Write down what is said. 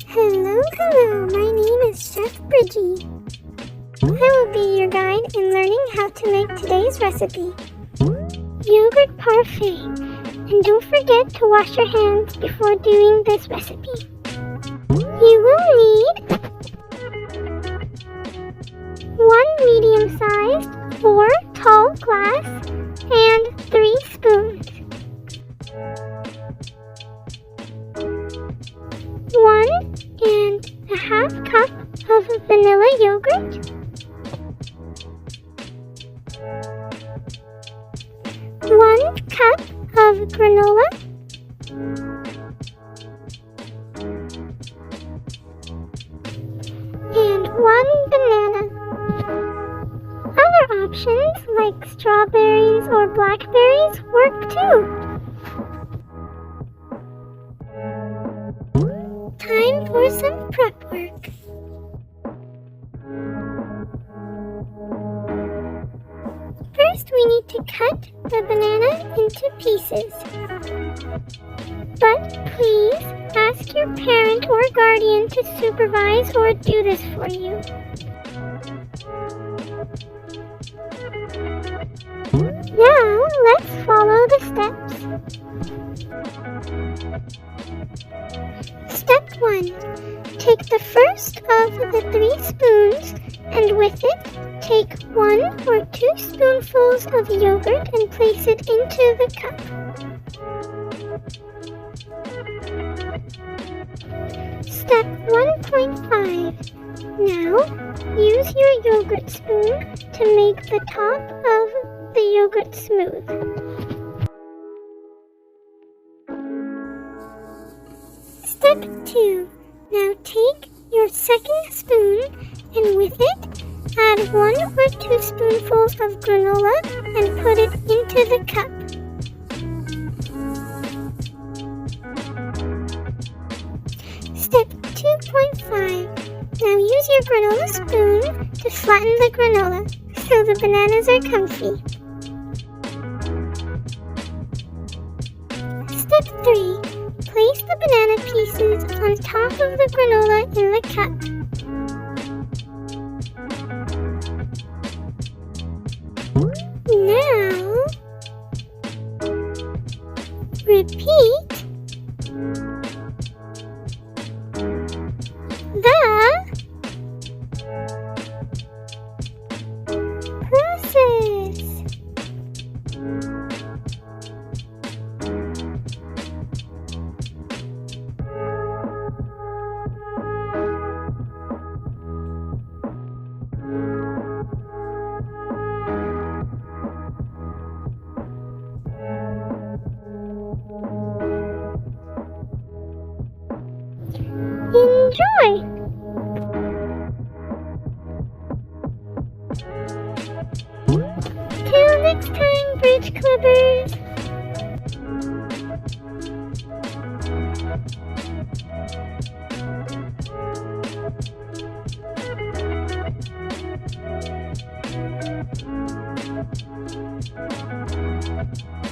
Hello, my name is Chef Bridgie. I will be your guide in learning how to make today's recipe, yogurt parfait. And don't forget to wash your hands before doing this recipe. You will need 1 medium-sized or tall glass and 3 spoons. 1.5 cup of vanilla yogurt, 1 cup of granola, and 1 banana. Other options like strawberries or blackberries work too. Time for some prep work. First, we need to cut the banana into pieces. But please ask your parent or guardian to supervise or do this for you. Now, let's follow the steps. Step 1. Take the first of the 3 spoons and with it, take 1 or 2 spoonfuls of yogurt and place it into the cup. Step 1.5. Now, use your yogurt spoon to make the top of the yogurt smooth. Step 2. Now take your second spoon and with it, add 1 or 2 spoonfuls of granola and put it into the cup. Step 2.5. Now use your granola spoon to flatten the granola so the bananas are comfy. Step 3. Place the banana pieces on top of the granola in the cup. Now, repeat the process. Enjoy! Till next time, Bridge Clubbers!